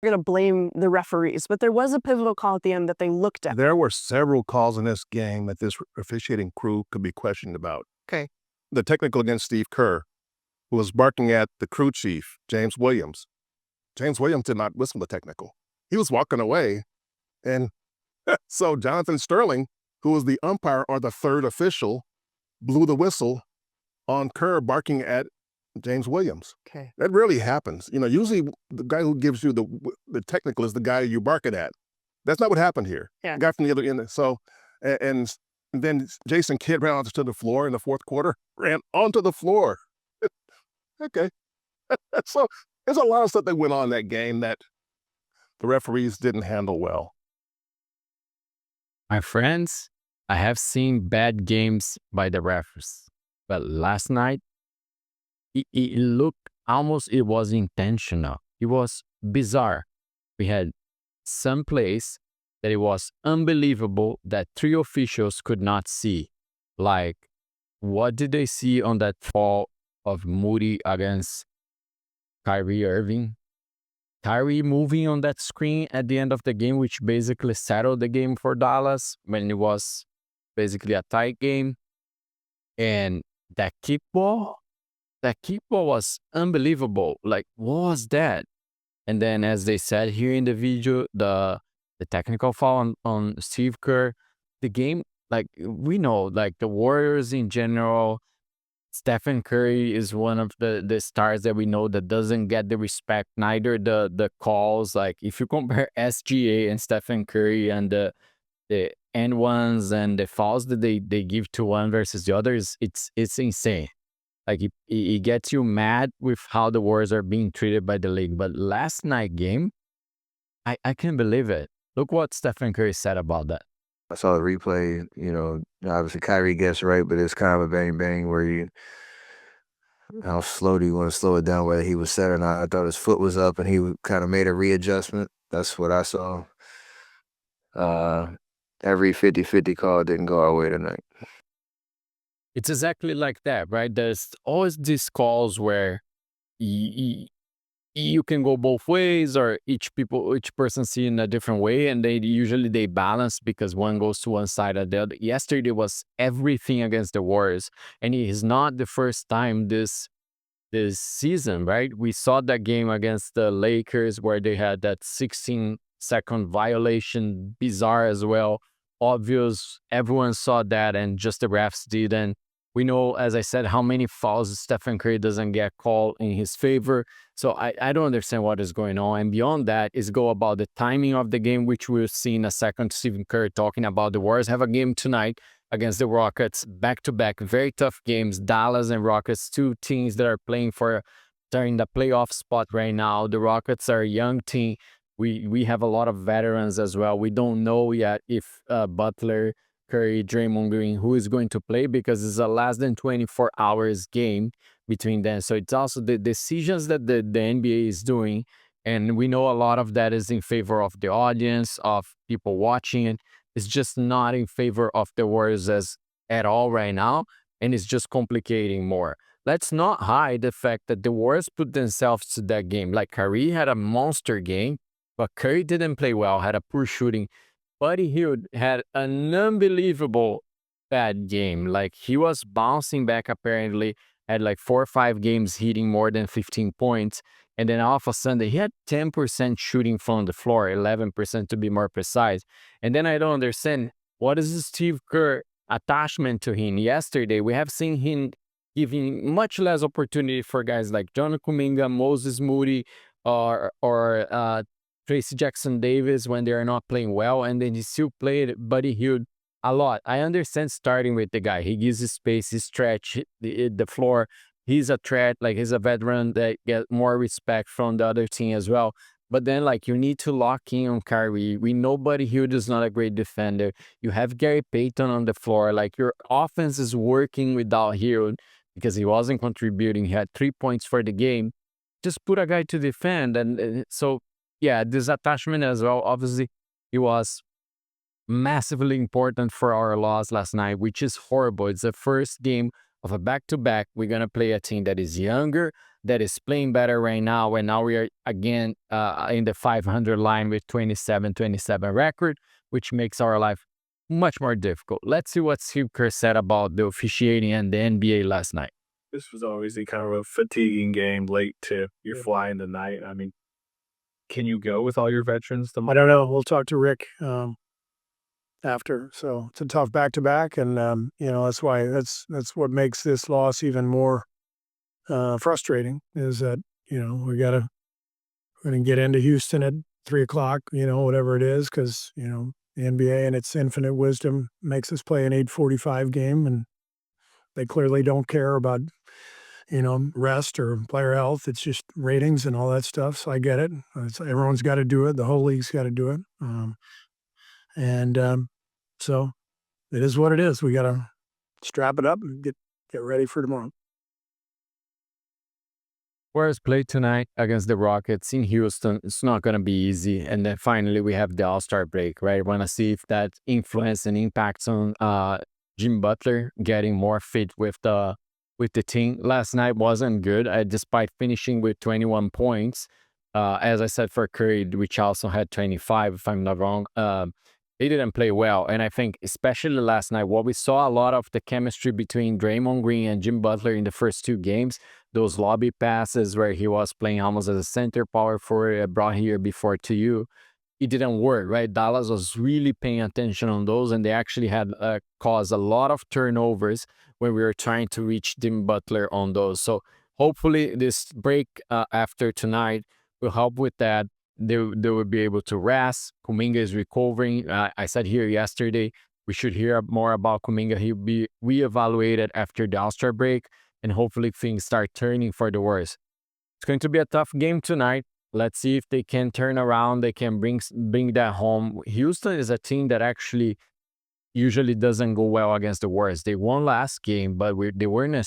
going to blame the referees, but there was a pivotal call at the end that they looked at. There were several calls in this game that this officiating crew could be questioned about. Okay. The technical against Steve Kerr, who was barking at the crew chief, James Williams. James Williams did not whistle the technical. He was walking away. And so Jonathan Sterling, who was the umpire or the third official, blew the whistle on Kerr barking at James Williams. Okay. That really happens. Usually the guy who gives you the technical is the guy you barking at. That's not what happened here. Yeah. The guy from the other end. So, and then Jason Kidd ran onto the floor in the fourth quarter, ran onto the floor. Okay. So there's a lot of stuff that went on in that game that the referees didn't handle well. My friends, I have seen bad games by the refs, but last night, it looked almost it was intentional. It was bizarre. We had some plays that it was unbelievable that three officials could not see. Like, what did they see on that fall of Moody against Kyrie Irving? Kyrie moving on that screen at the end of the game, which basically settled the game for Dallas when it was basically a tight game. And that kickball was unbelievable. Like, what was that? And then, as they said here in the video, the technical foul on Steve Kerr, the game, like, we know, like, the Warriors in general, Stephen Curry is one of the stars that we know that doesn't get the respect, neither the calls. Like, if you compare SGA and Stephen Curry and the N1s and the fouls that they give to one versus the others, it's insane. Like, it gets you mad with how the Warriors are being treated by the league. But last night game, I can't believe it. Look what Stephen Curry said about that. I saw the replay, obviously Kyrie gets right, but it's kind of a bang where how slow do you want to slow it down, whether he was set or not. I thought his foot was up and he kind of made a readjustment. That's what I saw. Every 50-50 call didn't go our way tonight. It's exactly like that, right? There's always these calls where you can go both ways, or each person see in a different way, and they usually balance because one goes to one side or the other. Yesterday was everything against the Warriors, and it is not the first time this season, right? We saw that game against the Lakers where they had that 16-second violation, bizarre as well, obvious. Everyone saw that, and just the refs didn't. We know, as I said, how many fouls Stephen Curry doesn't get called in his favor. So I don't understand what is going on. And beyond that is go about the timing of the game, which we'll see in a second. Stephen Curry talking about the Warriors have a game tonight against the Rockets, back-to-back, very tough games. Dallas and Rockets, two teams that are playing they're in the playoff spot right now. The Rockets are a young team. We have a lot of veterans as well. We don't know yet if Butler, Curry, Draymond Green, who is going to play, because it's a less than 24 hours game between them. So it's also the decisions that the NBA is doing. And we know a lot of that is in favor of the audience, of people watching it. It's just not in favor of the Warriors at all right now. And it's just complicating more. Let's not hide the fact that the Warriors put themselves to that game. Like, Kyrie had a monster game, but Curry didn't play well, had a poor shooting. Buddy Hield had an unbelievable bad game. Like, he was bouncing back, apparently, had like 4 or 5 games hitting more than 15 points. And then all of a sudden, he had 10% shooting from the floor, 11% to be more precise. And then I don't understand, what is the Steve Kerr attachment to him? Yesterday, we have seen him giving much less opportunity for guys like John Kuminga, Moses Moody, or Tracy Jackson-Davis when they are not playing well, and then he still played Buddy Hield a lot. I understand starting with the guy. He gives his space, he stretch the floor. He's a threat, like, he's a veteran that get more respect from the other team as well. But then, like, you need to lock in on Kyrie. We know Buddy Hield is not a great defender. You have Gary Payton on the floor. Like, your offense is working without Hield because he wasn't contributing. He had 3 points for the game. Just put a guy to defend. And so, yeah, this attachment as well, obviously, it was massively important for our loss last night, which is horrible. It's the first game of a back-to-back. We're going to play a team that is younger, that is playing better right now. And now we are again in the 500 line with 27-27 record, which makes our life much more difficult. Let's see what Steve Kerr said about the officiating and the NBA last night. This was always a kind of a fatiguing game late to you're flying the night. I mean, can you go with all your veterans? I don't know. We'll talk to Rick after. So it's a tough back-to-back, and that's why that's what makes this loss even more frustrating. Is that we're gonna get into Houston at 3:00, whatever it is, because the NBA and its infinite wisdom makes us play an 8:45 game, and they clearly don't care about rest or player health. It's just ratings and all that stuff. So I get it. Everyone's got to do it. The whole league's got to do it. So it is what it is. We got to strap it up and get ready for tomorrow. Warriors play tonight against the Rockets in Houston. It's not going to be easy. And then finally, we have the All-Star break, right? Want to see if that influence and impacts on Jim Butler getting more fit with the team. Last night wasn't good, despite finishing with 21 points. As I said, for Curry, which also had 25, if I'm not wrong. He didn't play well. And I think, especially last night, what we saw a lot of the chemistry between Draymond Green and Jim Butler in the first two games, those lobby passes where he was playing almost as a center power forward, I brought here before to you. It didn't work, right? Dallas was really paying attention on those, and they actually had caused a lot of turnovers when we were trying to reach Jim Butler on those. So hopefully this break after tonight will help with that. They will be able to rest. Kuminga is recovering. I said here yesterday, we should hear more about Kuminga. He'll be reevaluated after the All-Star break, and hopefully things start turning for the worse. It's going to be a tough game tonight. Let's see if they can turn around. They can bring that home. Houston is a team that actually usually doesn't go well against the Warriors. They won last game, but they were in a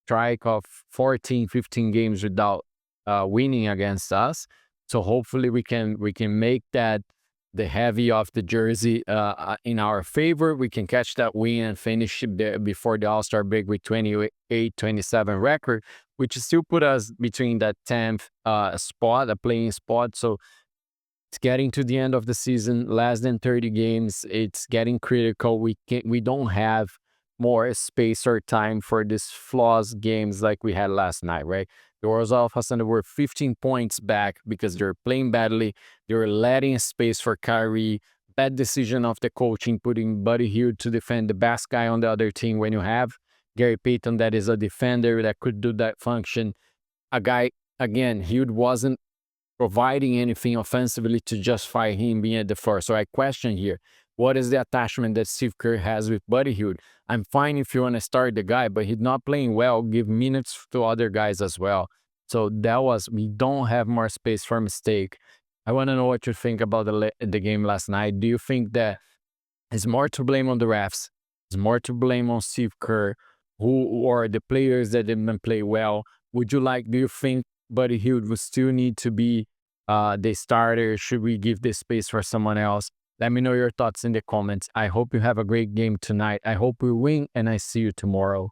strike of 14, 15 games without winning against us. So hopefully we can make that the heavy of the jersey in our favor. We can catch that win and finish before the All-Star break with 28-27 record, which still put us between that 10th spot, a playing spot. So it's getting to the end of the season, less than 30 games. It's getting critical. We don't have more space or time for these flaws games like we had last night, right? The Warriors all of a sudden were 15 points back because they're playing badly. They were letting space for Kyrie. Bad decision of the coaching, putting Buddy Hield to defend the best guy on the other team when you have Gary Payton that is a defender that could do that function. A guy, again, Hield wasn't providing anything offensively to justify him being at the floor. So I question here, what is the attachment that Steve Kerr has with Buddy Hield? I'm fine if you want to start the guy, but he's not playing well. Give minutes to other guys as well. So we don't have more space for mistake. I want to know what you think about the game last night. Do you think that it's more to blame on the refs? It's more to blame on Steve Kerr, or the players that didn't play well? Do you think Buddy Hield would still need to be the starter? Should we give this space for someone else? Let me know your thoughts in the comments. I hope you have a great game tonight. I hope we win, and I see you tomorrow.